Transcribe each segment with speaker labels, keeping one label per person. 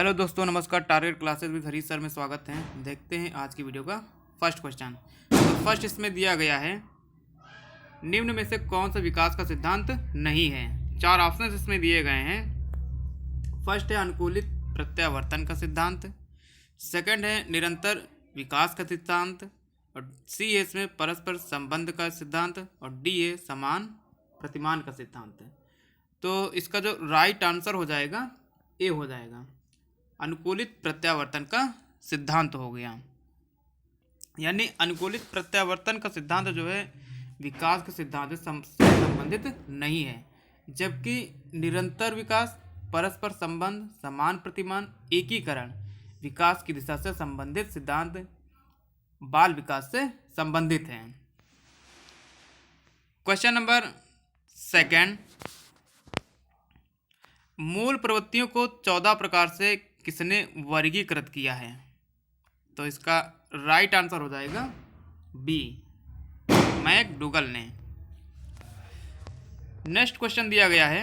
Speaker 1: Hello दोस्तों, नमस्कार। Target classes with Harish sir में स्वागत है। देखते हैं आज की वीडियो का फर्स्ट क्वेश्चन। तो फर्स्ट इसमें दिया गया है, निम्न में से कौन सा विकास का सिद्धांत नहीं है। चार ऑप्शन इसमें दिए गए हैं। फर्स्ट है अनुकूलित प्रत्यावर्तन का सिद्धांत, सेकंड है निरंतर विकास का सिद्धांत, और सी है इसमें परस्पर संबंध का सिद्धांत, और डी है समान प्रतिमान का सिद्धांत। तो इसका जो राइट आंसर हो जाएगा ए हो जाएगा, अनुकूलित प्रत्यावर्तन का सिद्धांत हो गया। यानी अनुकूलित प्रत्यावर्तन का सिद्धांत जो है विकास के सिद्धांत से संबंधित नहीं है, जबकि निरंतर विकास, परस्पर संबंध, समान प्रतिमान, एकीकरण विकास की दिशा से संबंधित सिद्धांत बाल विकास से संबंधित हैं। क्वेश्चन नंबर सेकंड, मूल प्रवृत्तियों को 14 प्रकार से किसने वर्गीकृत किया है। तो इसका राइट आंसर हो जाएगा बी, मैकडूगल ने। नेक्स्ट क्वेश्चन दिया गया है,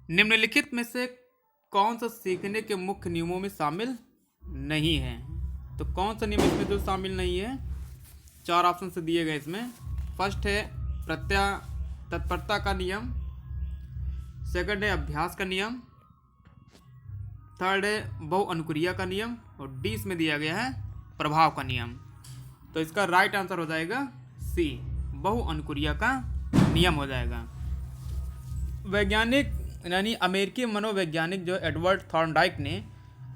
Speaker 1: निम्नलिखित में से कौन सा सीखने के मुख्य नियमों में शामिल नहीं है। तो कौन सा नियम इसमें जो शामिल नहीं है, चार ऑप्शन से दिए गए इसमें। फर्स्ट है तत्परता का नियम, सेकंड है अभ्यास का नियम, थर्ड है बहु अनुक्रिया का नियम, और डी इसमें दिया गया है प्रभाव का नियम। तो इसका राइट आंसर हो जाएगा सी, बहु अनुक्रिया का नियम हो जाएगा। वैज्ञानिक यानी अमेरिकी मनोवैज्ञानिक जो एडवर्ड थॉर्नडाइक ने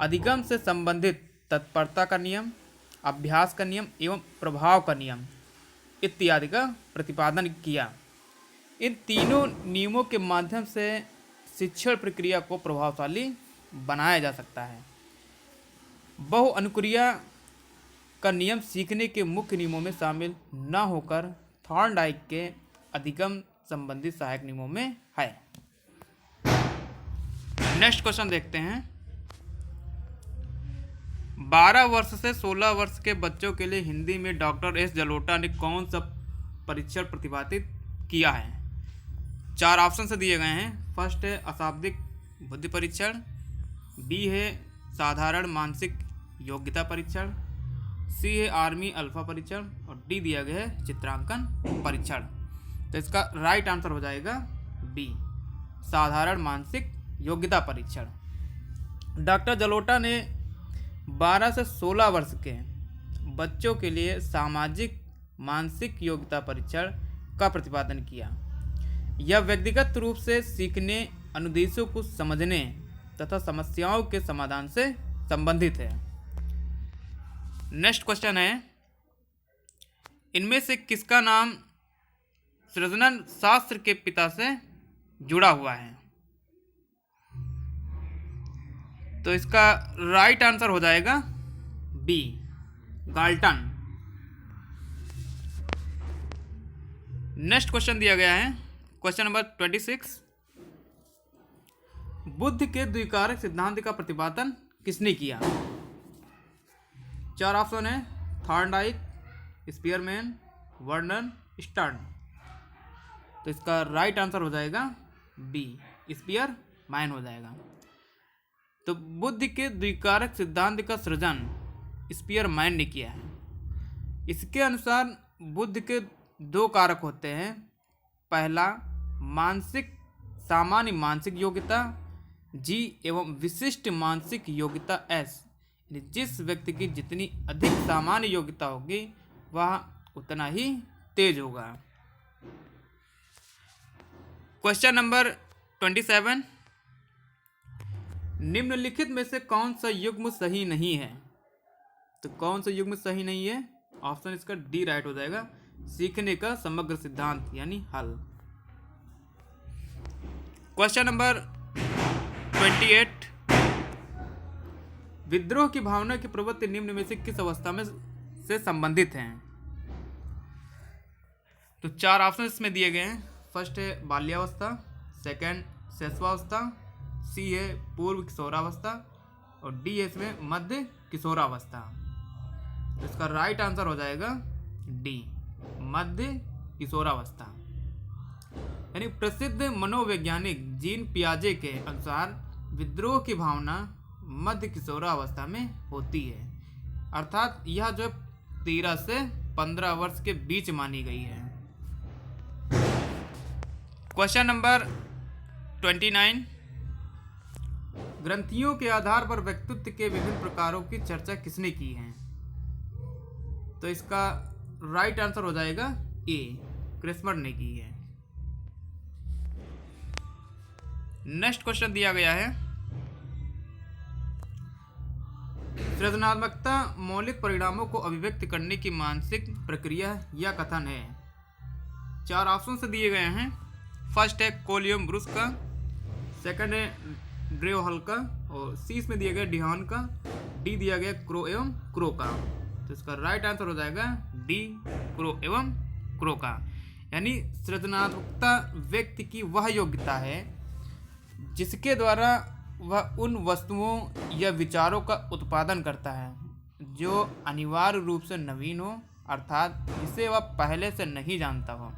Speaker 1: अधिगम से संबंधित तत्परता का नियम, अभ्यास का नियम एवं प्रभाव का नियम इत्यादि का प्रतिपादन किया। इन तीनों नियमों के माध्यम से शिक्षण प्रक्रिया को प्रभावशाली बनाया जा सकता है। बहु अनुक्रिया का नियम सीखने के मुख्य नियमों में शामिल न होकर थॉर्नडाइक के अधिगम संबंधी सहायक नियमों में है। नेक्स्ट क्वेश्चन देखते हैं, 12 वर्ष से 16 वर्ष के बच्चों के लिए हिंदी में डॉक्टर एस जलोटा ने कौन सा परीक्षण प्रतिपादित किया है। चार ऑप्शन से दिए गए हैं। फर्स्ट है अशाब्दिक बुद्धि परीक्षण, बी है साधारण मानसिक योग्यता परीक्षण, सी है आर्मी अल्फा परीक्षण, और डी दिया गया है चित्रांकन परीक्षण। तो इसका राइट आंसर हो जाएगा बी, साधारण मानसिक योग्यता परीक्षण। डॉक्टर जलोटा ने 12 से 16 वर्ष के बच्चों के लिए सामाजिक मानसिक योग्यता परीक्षण का प्रतिपादन किया। यह व्यक्तिगत रूप से सीखने, अनुदेशों को समझने तथा समस्याओं के समाधान से संबंधित है। नेक्स्ट क्वेश्चन है, इनमें से किसका नाम सृजन शास्त्र के पिता से जुड़ा हुआ है। तो इसका राइट आंसर हो जाएगा बी, गाल्टन। नेक्स्ट क्वेश्चन दिया गया है, क्वेश्चन नंबर 26, बुद्ध के द्विकारक सिद्धांत का प्रतिपादन किसने किया। चार ऑप्शन है, थॉर्नडाइक, स्पीयरमैन, वर्नन, स्टर्न। तो इसका राइट आंसर हो जाएगा बी, स्पीयरमैन हो जाएगा। तो बुद्ध के द्विकारक सिद्धांत का सृजन स्पीयरमैन ने किया है। इसके अनुसार बुद्ध के दो कारक होते हैं। पहला सामान्य मानसिक योग्यता जी एवं विशिष्ट मानसिक योग्यता एस। जिस व्यक्ति की जितनी अधिक सामान्य योग्यता होगी वह उतना ही तेज होगा। क्वेश्चन नंबर 27, निम्नलिखित में से कौन सा युग्म सही नहीं है। तो कौन सा युग्म सही नहीं है, ऑप्शन इसका डी राइट हो जाएगा, सीखने का समग्र सिद्धांत यानी हल। क्वेश्चन नंबर 28, विद्रोह की भावना की प्रवृत्ति निम्न में से किस अवस्था में से संबंधित हैं। तो चार ऑप्शन इसमें दिए गए हैं। फर्स्ट है बाल्यावस्था, सेकंड शैशवावस्था, सी है पूर्व किशोरावस्था, और डी है इसमें मध्य किशोरावस्था। तो इसका राइट आंसर हो जाएगा डी, मध्य किशोरावस्था। यानी प्रसिद्ध मनोवैज्ञानिक जीन पियाजे के अनुसार विद्रोह की भावना मध्य किशोरावस्था में होती है, अर्थात यह जो 13 से 15 वर्ष के बीच मानी गई है। क्वेश्चन नंबर 29, ग्रंथियों के आधार पर व्यक्तित्व के विभिन्न प्रकारों की चर्चा किसने की है? तो इसका राइट आंसर हो जाएगा ए, क्रिस्मर ने की है। नेक्स्ट क्वेश्चन दिया गया है, सृजनात्मकता मौलिक परिणामों को अभिव्यक्त करने की मानसिक प्रक्रिया या कथन है। 4 ऑप्शन से दिए गए हैं। फर्स्ट है कोलियम ब्रूस का, सेकंड है ड्रेहल का, और सी इसमें दिया गया डिहान का, डी दिया गया क्रो एवं क्रो का। तो इसका राइट आंसर हो जाएगा डी, क्रो एवं क्रो का। यानी सृजनात्मकता व्यक्ति की वह योग्यता है जिसके द्वारा वह उन वस्तुओं या विचारों का उत्पादन करता है जो अनिवार्य रूप से नवीन हो, अर्थात जिसे वह पहले से नहीं जानता हो।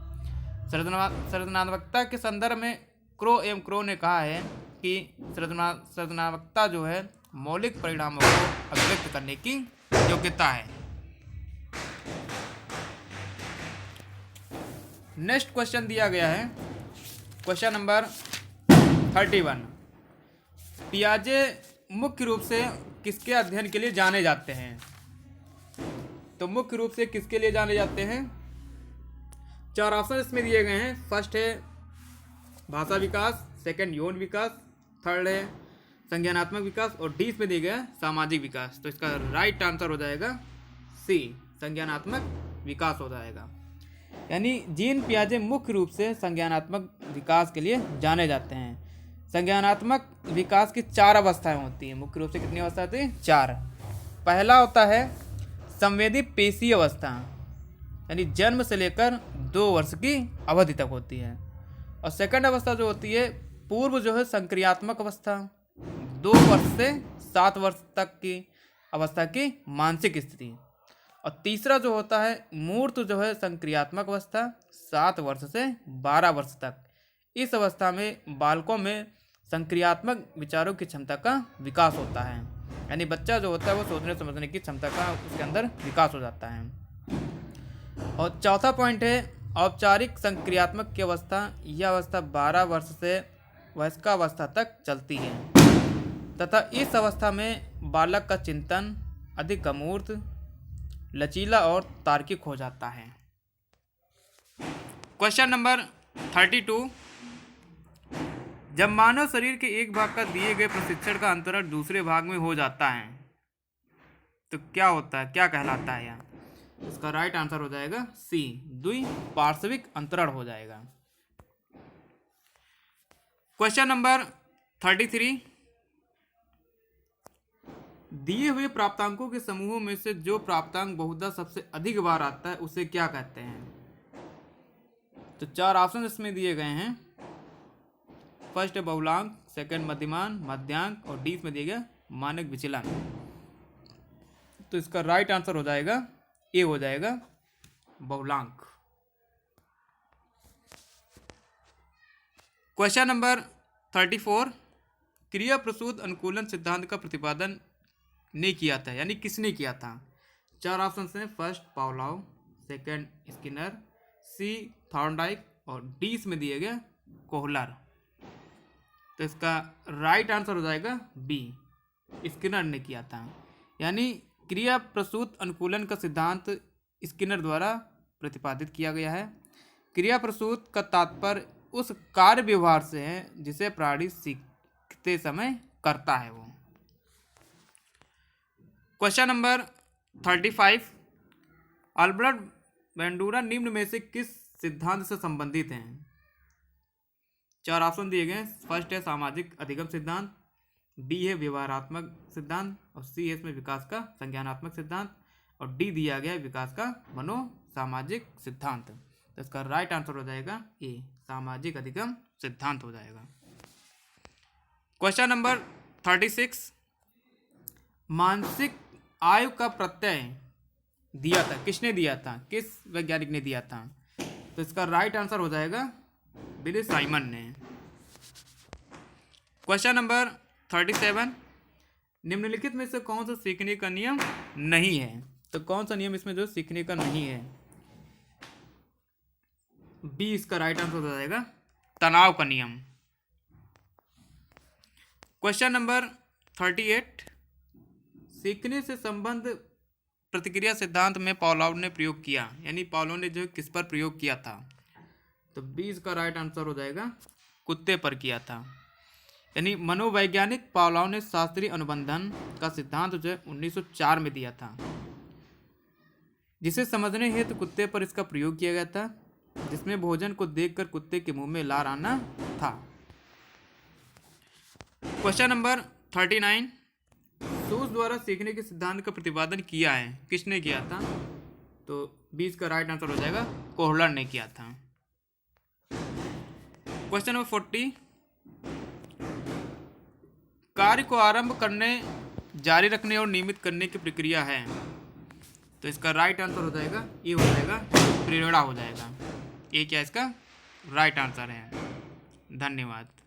Speaker 1: सृजनात्मकता के संदर्भ में क्रो एवं क्रो ने कहा है कि सृजनात्मकता जो है मौलिक परिणामों को अभिव्यक्त करने की योग्यता है। नेक्स्ट क्वेश्चन दिया गया है, क्वेश्चन नंबर 31, पियाजे मुख्य रूप से किसके अध्ययन के लिए जाने जाते हैं? तो मुख्य रूप से किसके लिए जाने जाते हैं? 4 ऑप्शन इसमें दिए गए हैं। फर्स्ट है भाषा विकास, सेकंड यौन विकास, थर्ड है संज्ञानात्मक विकास, और डी इसमें दिया गया सामाजिक विकास। तो इसका राइट आंसर हो जाएगा सी, संज्ञानात्मक विकास हो जाएगा। यानी जीन पियाजे मुख्य रूप से संज्ञानात्मक विकास के लिए जाने जाते हैं। संज्ञानात्मक विकास की 4 अवस्थाएं होती हैं। मुख्य रूप से कितनी अवस्था होती है? 4। पहला होता है संवेदी पेशी अवस्था, यानी जन्म से लेकर 2 वर्ष की अवधि तक होती है। और सेकंड अवस्था जो होती है पूर्व जो है संक्रियात्मक अवस्था, 2 वर्ष से 7 वर्ष तक की अवस्था की मानसिक स्थिति। और तीसरा जो होता है मूर्त जो है संक्रियात्मक अवस्था, 7 वर्ष से 12 वर्ष तक। इस अवस्था में बालकों में संक्रियात्मक विचारों की क्षमता का विकास होता है, यानी बच्चा जो होता है वो सोचने समझने की क्षमता का उसके अंदर विकास हो जाता है। और चौथा पॉइंट है औपचारिक संक्रियात्मक की अवस्था। यह अवस्था 12 वर्ष से वयस्कावस्था तक चलती है तथा इस अवस्था में बालक का चिंतन अधिक अमूर्त, लचीला और तार्किक हो जाता है। क्वेश्चन नंबर 32, जब मानव शरीर के एक भाग का दिए गए प्रशिक्षण का अंतरण दूसरे भाग में हो जाता है तो क्या होता है, क्या कहलाता है? यहाँ इसका राइट आंसर हो जाएगा सी, द्विपार्श्विक अंतरण हो जाएगा। क्वेश्चन नंबर 33, दिए हुए प्राप्तांकों के समूहों में से जो प्राप्तांक बहुधा सबसे अधिक बार आता है उसे क्या कहते हैं? तो 4 ऑप्शन इसमें दिए गए हैं। फर्स्ट है बहुलांक, सेकंड मध्यमान, मध्यांक, और डी इसमें दिया गया मानक विचलन। तो इसका राइट आंसर हो जाएगा ए, हो जाएगा बहुलांक। क्वेश्चन नंबर 34, क्रिया प्रसूत अनुकूलन सिद्धांत का प्रतिपादन ने किया था, यानी किसने किया था? 4 ऑप्शन हैं। फर्स्ट पावलोव, सेकंड स्किनर, सी थॉर्नडाइक, और डी इसमें दिया गया कोहलर। तो इसका राइट आंसर हो जाएगा बी, स्किनर ने किया था। यानी क्रिया प्रसूत अनुकूलन का सिद्धांत स्किनर द्वारा प्रतिपादित किया गया है। क्रिया प्रसूत का तात्पर्य उस कार्य व्यवहार से है जिसे प्राणी सीखते समय करता है वो। क्वेश्चन नंबर 35, अल्बर्ट बेंडूरा निम्न में से किस सिद्धांत से संबंधित हैं? 4 ऑप्शन दिए गए। फर्स्ट है सामाजिक अधिगम सिद्धांत, डी है व्यवहारात्मक सिद्धांत, और सी है इसमें विकास का संज्ञानात्मक सिद्धांत, और डी दिया गया है विकास का मनोसामाजिक सिद्धांत। तो इसका राइट आंसर हो जाएगा ए, सामाजिक अधिगम सिद्धांत हो जाएगा। क्वेश्चन नंबर 36, मानसिक आयु का प्रत्यय दिया था, किसने दिया था, किस वैज्ञानिक ने दिया था? तो इसका राइट आंसर हो जाएगा बिली साइमन ने। क्वेश्चन नंबर 37, निम्नलिखित में से कौन सा सीखने का नियम नहीं है? तो कौन सा नियम इसमें जो सीखने का नहीं है? बी इसका राइट आंसर हो जाएगा, तनाव का नियम। क्वेश्चन नंबर 38, सीखने से संबंध प्रतिक्रिया सिद्धांत में पावलोव ने प्रयोग किया, यानी पावलोव ने जो किस पर प्रयोग किया था? तो बी इसका राइट आंसर हो जाएगा, कुत्ते पर किया था। यानी मनोवैज्ञानिक पावलोव ने शास्त्रीय अनुबंधन का सिद्धांत जो है 1904 में दिया था, जिसे समझने हेतु कुत्ते पर इसका प्रयोग किया गया था, जिसमें भोजन को देखकर कुत्ते के मुंह में लार आना था। क्वेश्चन नंबर 39, सूज द्वारा सीखने के सिद्धांत का प्रतिपादन किया है, किसने किया था? तो 20 का राइट आंसर हो जाएगा, कोहलर ने किया था। क्वेश्चन नंबर 40, कार्य को आरंभ करने, जारी रखने और नियमित करने की प्रक्रिया है। तो इसका राइट आंसर हो जाएगा, ये हो जाएगा प्रेरणा हो जाएगा। ये क्या इसका राइट आंसर है। धन्यवाद।